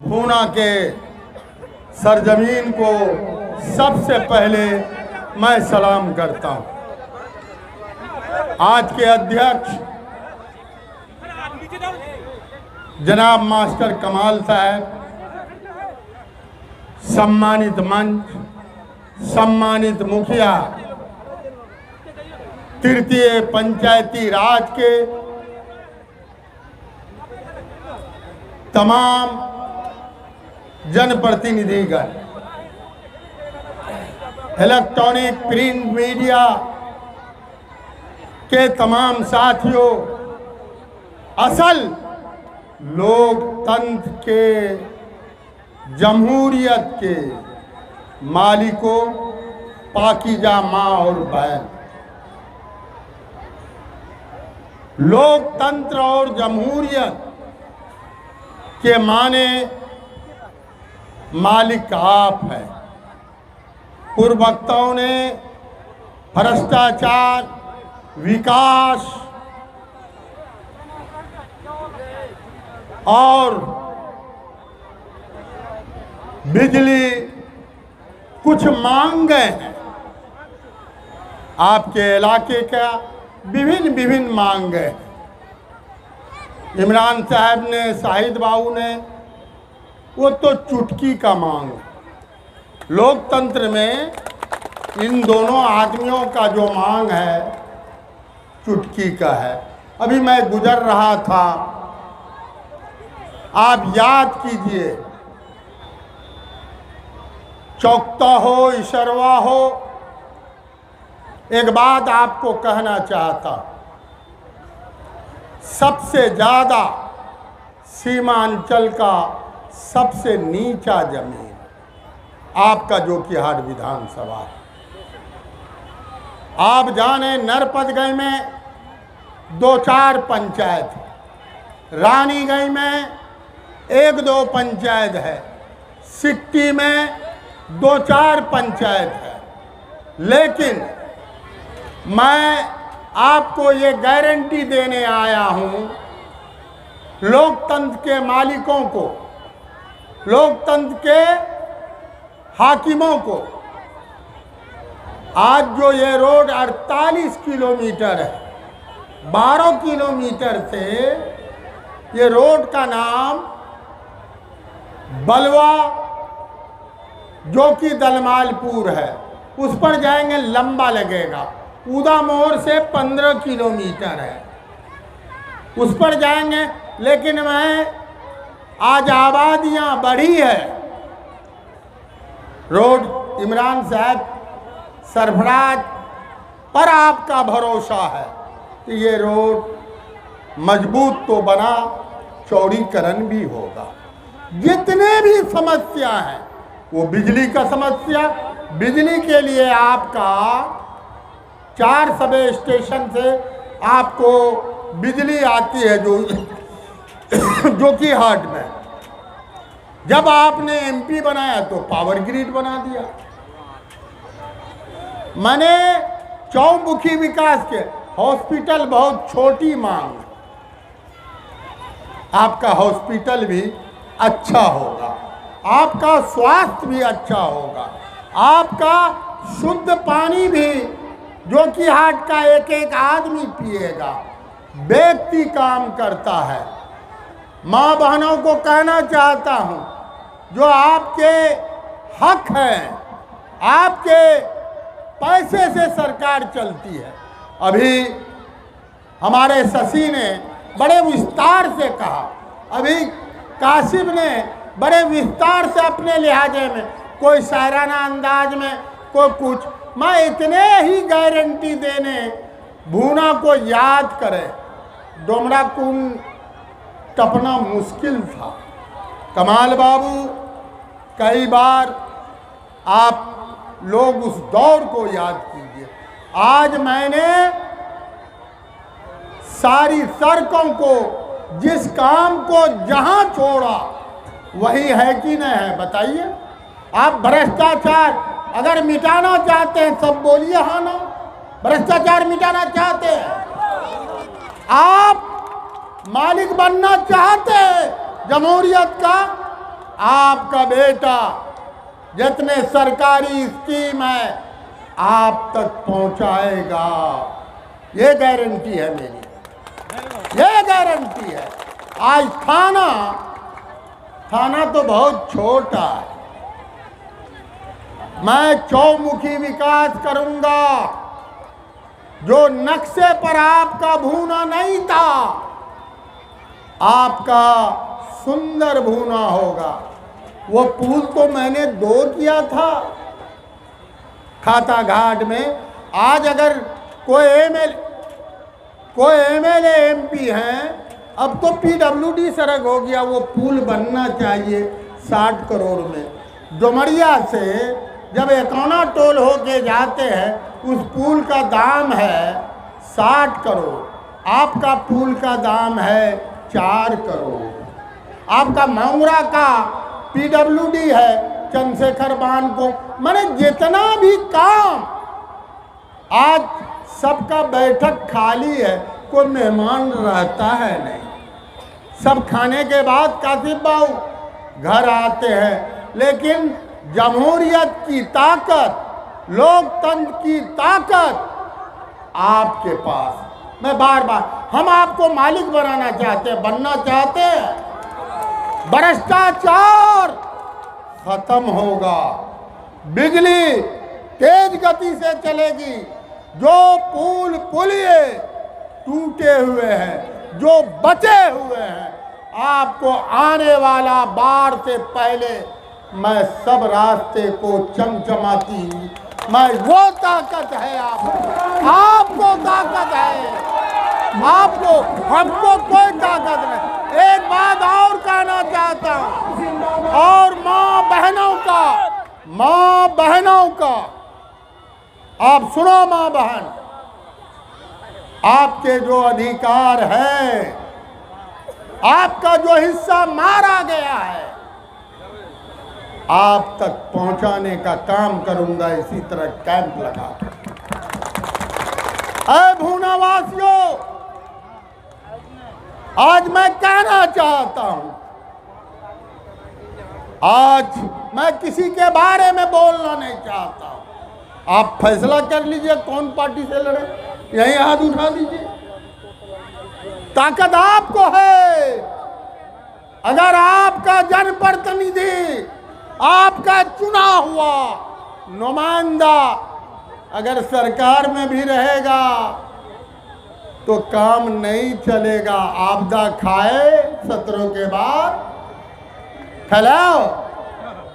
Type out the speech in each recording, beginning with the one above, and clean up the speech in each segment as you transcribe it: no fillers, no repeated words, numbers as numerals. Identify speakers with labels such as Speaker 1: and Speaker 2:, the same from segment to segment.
Speaker 1: पूना के सरजमीन को सबसे पहले मैं सलाम करता हूं। आज के अध्यक्ष जनाब मास्टर कमाल साहब, सम्मानित मंच, सम्मानित मुखिया, तृतीय पंचायती राज के तमाम जनप्रतिनिधिगण, इलेक्ट्रॉनिक प्रिंट मीडिया के तमाम साथियों, असल लोकतंत्र के, जमहूरियत के मालिकों, पाकीज़ा माँ और बहन, लोकतंत्र और जमहूरियत के माने मालिक आप हैं। पूर्व वक्ताओं ने भ्रष्टाचार, विकास और बिजली कुछ मांगे हैं। आपके इलाके का विभिन्न मांगे हैं। इमरान साहब ने, शाहिद बाबू ने, वो तो चुटकी का मांग। लोकतंत्र में इन दोनों आदमियों का जो मांग है चुटकी का है। अभी मैं गुजर रहा था, आप याद कीजिए, चौकता हो, इशरवा हो, एक बात आपको कहना चाहता, सबसे ज़्यादा सीमांचल का सबसे नीचा जमीन आपका जोकीहाट विधानसभा है। आप जाने नरपतगंज में 2-4 पंचायत है, रानीगंज में 1-2 पंचायत है, सिक्टी में 2-4 पंचायत है। लेकिन मैं आपको ये गारंटी देने आया हूँ, लोकतंत्र के मालिकों को, लोकतंत्र के हाकिमों को, आज जो ये रोड 48 किलोमीटर है, 12 किलोमीटर से ये रोड का नाम बलवा जो कि दलमालपुर है, उस पर जाएंगे लंबा लगेगा। उदा मोड़ से 15 किलोमीटर है, उस पर जाएंगे। लेकिन मैं आज आबादियां बढ़ी है, रोड इमरान साहब सरफराज पर आपका भरोसा है कि ये रोड मजबूत तो बना, चौड़ीकरण भी होगा। जितने भी समस्या हैं, वो बिजली का समस्या, बिजली के लिए आपका 4 सब स्टेशन से आपको बिजली आती है, जोकीहाट में। जब आपने एमपी बनाया तो पावर ग्रिड बना दिया। मैंने चौमुखी विकास के हॉस्पिटल, बहुत छोटी मांग, आपका हॉस्पिटल भी अच्छा होगा, आपका स्वास्थ्य भी अच्छा होगा, आपका शुद्ध पानी भी जोकीहाट का एक आदमी पिएगा। व्यक्ति काम करता है। माँ बहनों को कहना चाहता हूँ, जो आपके हक हैं, आपके पैसे से सरकार चलती है। अभी हमारे शशि ने बड़े विस्तार से कहा, अभी काशिफ ने बड़े विस्तार से अपने लिहाजे में, कोई शायराना अंदाज में, कोई कुछ। मैं इतने ही गारंटी देने भूना को याद करे, डोमरा कुंड टपना मुश्किल था। कमाल बाबू, कई बार आप लोग उस दौर को याद कीजिए। आज मैंने सारी सड़कों को, जिस काम को जहां छोड़ा वही है कि नहीं है, बताइए। आप भ्रष्टाचार अगर मिटाना चाहते हैं, सब बोलिए हाँ ना। भ्रष्टाचार मिटाना चाहते हैं, आप मालिक बनना चाहते हैं जमहूरियत का, आपका बेटा जितने सरकारी स्कीम है आप तक पहुंचाएगा। ये गारंटी है मेरी, ये गारंटी है। आज थाना तो बहुत छोटा है, मैं चौमुखी विकास करूंगा। जो नक्शे पर आपका भूना नहीं था, आपका सुंदर भूना होगा। वो पुल तो मैंने 2 किया था खाता घाट में। आज अगर कोई एमएलए एमपी हैं, अब तो पीडब्ल्यूडी सड़क हो गया, वो पुल बनना चाहिए 60 करोड़ में। डुमरिया से जब एकौना टोल होके जाते हैं, उस पुल का दाम है 60 करोड़, आपका पुल का दाम है 4 करोड़। आपका मंगरा का पीडब्ल्यूडी है चंद्रशेखर बांध को। मैंने जितना भी काम, आज सबका बैठक खाली है, कोई मेहमान रहता है नहीं। सब खाने के बाद कासिफ बाबू घर आते हैं। लेकिन जमहूरियत की ताकत, लोकतंत्र की ताकत आपके पास। मैं बार बार, हम आपको मालिक बनाना चाहते हैं, बनना चाहते हैं। भ्रष्टाचार खत्म होगा, बिजली तेज गति से चलेगी। जो पुलिये टूटे हुए हैं, जो बचे हुए हैं, आपको आने वाला बाढ़ से पहले मैं सब रास्ते को चमचमाती, मैं वो ताकत है आपको ताकत है, आपको, हमको कोई ताकत नहीं। एक बात और कहना चाहता हूँ, और माँ बहनों का आप सुनो। माँ बहन, आपके जो अधिकार हैं, आपका जो हिस्सा मारा गया है, आप तक पहुंचाने का काम करूंगा। इसी तरह कैंप लगा के। ऐ भूनावासियों, आज मैं कहना चाहता हूं, आज मैं किसी के बारे में बोलना नहीं चाहता हूं। आप फैसला कर लीजिए कौन पार्टी से लड़े, यही हाथ उठा दीजिए। ताकत आपको है। अगर आपका जनप्रतिनिधि, आपका चुना हुआ नुमाइंदा अगर सरकार में भी रहेगा तो काम नहीं चलेगा। आपदा खाए सत्रों के बाद,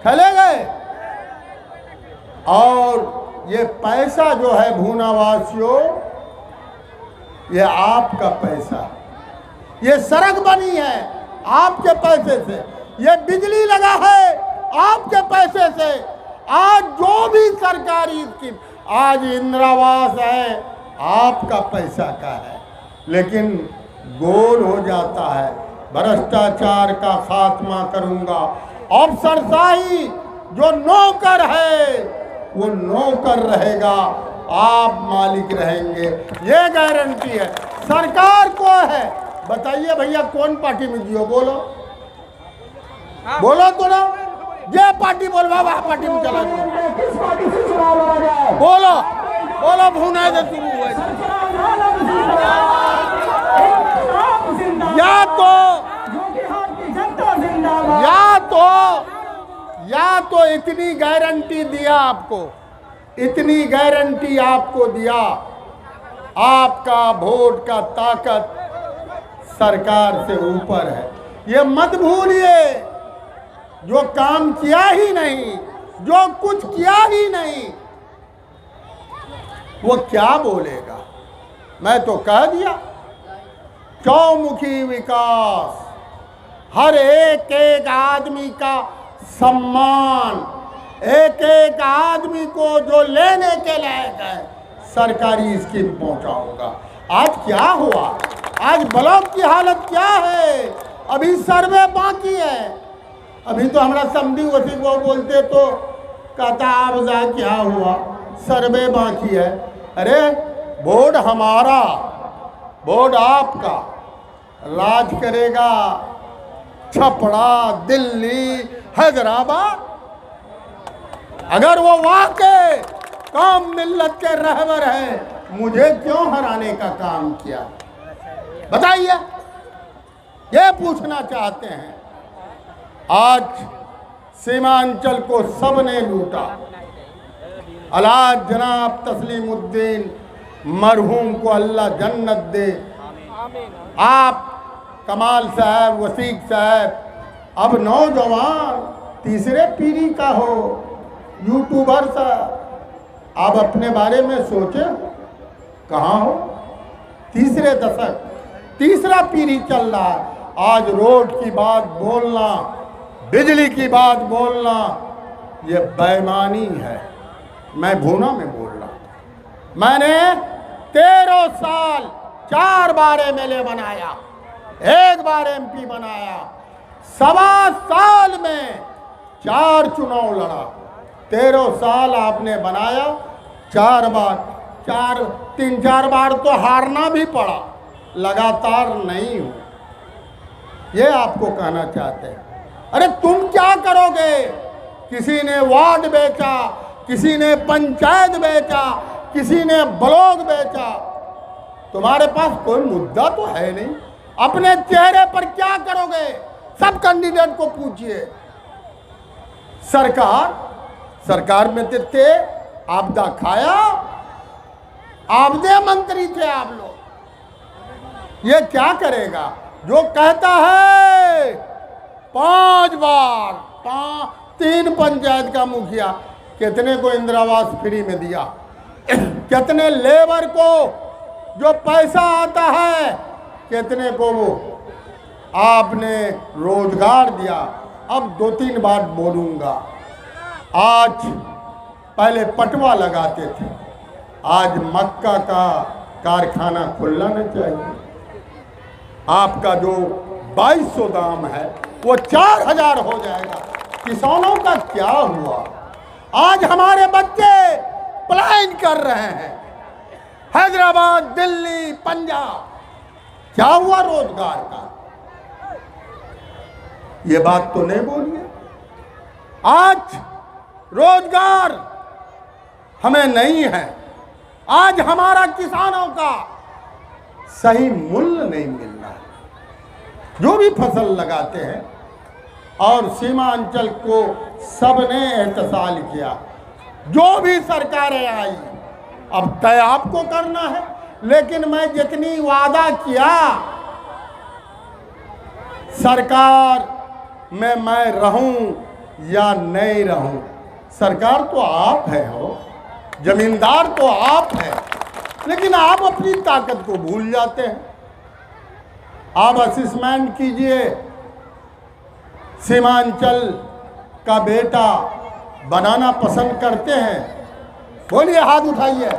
Speaker 1: खले गए। और ये पैसा जो है भूनावासियों, ये आपका पैसा, ये सड़क बनी है आपके पैसे से, ये बिजली लगा है आपके पैसे से। आज जो भी सरकारी स्कीम, आज इंदिरावास है आपका पैसा का है। लेकिन गोल हो जाता है। भ्रष्टाचार का खात्मा करूंगा। अफसरशाही जो नौकर है वो नौकर रहेगा, आप मालिक रहेंगे, ये गारंटी है। सरकार को है। बताइए भैया कौन पार्टी में जियो, बोलो तो ना। ये पार्टी बोलवा वह पार्टी में चला जाओ। बोलो भूना से शुरू हुआ। या तो इतनी गारंटी दिया आपको, इतनी गारंटी आपको दिया, आपका वोट का ताकत सरकार से ऊपर है। ये मत भूलिए, जो काम किया ही नहीं, जो कुछ किया ही नहीं, वो क्या बोलेगा। मैं तो कह दिया, चौमुखी विकास, हर एक आदमी का सम्मान, एक आदमी को जो लेने के लायक है, सरकारी स्कीम पहुंचाऊंगा। आज क्या हुआ, आज ब्लॉक की हालत क्या है, अभी सर्वे बाकी है। अभी तो हमारा समझी वसी को बोलते तो कहता आपदा क्या हुआ, सर्वे बाकी है। अरे बोर्ड हमारा, बोर्ड आपका, राज करेगा छपरा, दिल्ली, हैदराबाद, अगर वो वाकई कौम मिल्लत के रहबर है, मुझे क्यों हराने का काम किया? बताइए, ये पूछना चाहते हैं। आज सीमांचल को सबने लूटा। अलाज जनाब तस्लीमुद्दीन मरहूम को अल्लाह जन्नत दे। आप कमाल साहब, वसीक साहब, अब नौजवान तीसरे पीढ़ी का हो, यूट्यूबर साहब, आप अपने बारे में सोचें, कहाँ हो? तीसरे दशक, तीसरा पीढ़ी चल रहा है। आज रोड की बात बोलना, बिजली की बात बोलना, ये बेईमानी है। मैं भूना में बोल रहा हूँ। मैंने 13 साल 4 बार एमएलए बनाया, 1 बार एमपी बनाया, 1.25 साल में 4 चुनाव लड़ा। 13 साल आपने बनाया, 4 बार, 3-4 बार तो हारना भी पड़ा, लगातार नहीं हूँ, ये आपको कहना चाहते हैं। अरे तुम क्या करोगे? किसी ने वार्ड बेचा, किसी ने पंचायत बेचा, किसी ने ब्लॉक बेचा, तुम्हारे पास कोई मुद्दा तो है नहीं। अपने चेहरे पर क्या करोगे? सब कैंडिडेट को पूछिए। सरकार में थे, आपदा खाया, आपदे मंत्री थे आप लोग। ये क्या करेगा? जो कहता है 5 बार 3 पंचायत का मुखिया, कितने को इंदिरा आवास फ्री में दिया, कितने लेबर को जो पैसा आता है, कितने को वो आपने रोजगार दिया। अब 2-3 बार बोलूँगा। आज पहले पटवा लगाते थे, आज मक्का का कारखाना खुलना नहीं चाहिए। आपका जो 2200 दाम है वो 4000 हो जाएगा। किसानों का क्या हुआ? आज हमारे बच्चे पलायन कर रहे हैं, हैदराबाद, दिल्ली, पंजाब। क्या हुआ रोजगार का? ये बात तो नहीं बोलिए। आज रोजगार हमें नहीं है, आज हमारा किसानों का सही मूल्य नहीं मिल रहा है। जो भी फसल लगाते हैं, और सीमांचल को सबने एहतसाल किया, जो भी सरकारें आई, अब तय आपको करना है। लेकिन मैं जितनी वादा किया सरकार में मैं रहूं या नहीं रहूं, सरकार तो आप है हो, जमींदार तो आप है, लेकिन आप अपनी ताकत को भूल जाते हैं। आप असेसमेंट कीजिए, सीमांचल का बेटा बनाना पसंद करते हैं? बोलिए, हाथ उठाइए।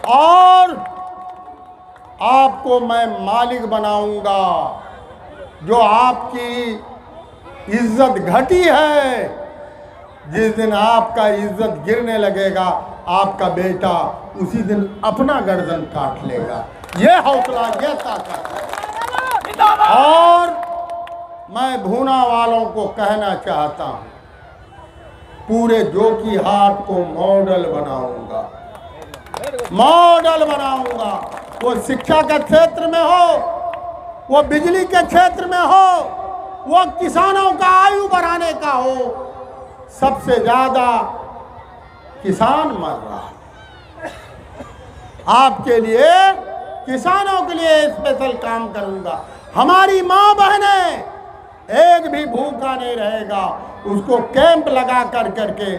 Speaker 1: और आपको मैं मालिक बनाऊंगा। जो आपकी इज्जत घटी है, जिस दिन आपका इज्जत गिरने लगेगा, आपका बेटा उसी दिन अपना गर्दन काट लेगा। ये हौसला, ये ताकत है। और मैं भूना वालों को कहना चाहता हूं, पूरे जोकीहाट को मॉडल बनाऊंगा, मॉडल बनाऊंगा। वो शिक्षा के क्षेत्र में हो, वो बिजली के क्षेत्र में हो, वो किसानों का आयु बढ़ाने का हो। सबसे ज्यादा किसान मर रहा है। आपके लिए, किसानों के लिए स्पेशल काम करूंगा। हमारी माँ बहनें एक भी भूखा नहीं रहेगा। उसको कैंप लगा कर करके,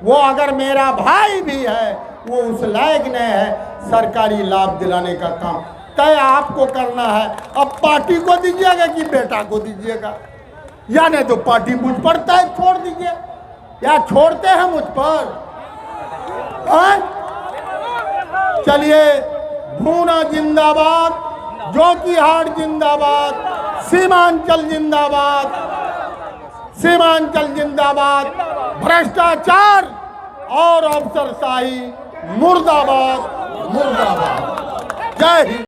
Speaker 1: वो अगर मेरा भाई भी है, वो उस लायक नहीं है, सरकारी लाभ दिलाने का काम तय आपको करना है। अब पार्टी को दीजिएगा कि बेटा को दीजिएगा, या नहीं तो पार्टी मुझ पर तय छोड़ दीजिए, या छोड़ते हैं मुझ पर। चलिए, भूना जिंदाबाद, जोकीहाट जिंदाबाद, सीमांचल जिंदाबाद, सीमांचल जिंदाबाद, भ्रष्टाचार और अफसरशाही मुर्दाबाद, मुर्दाबाद। जय हिंद।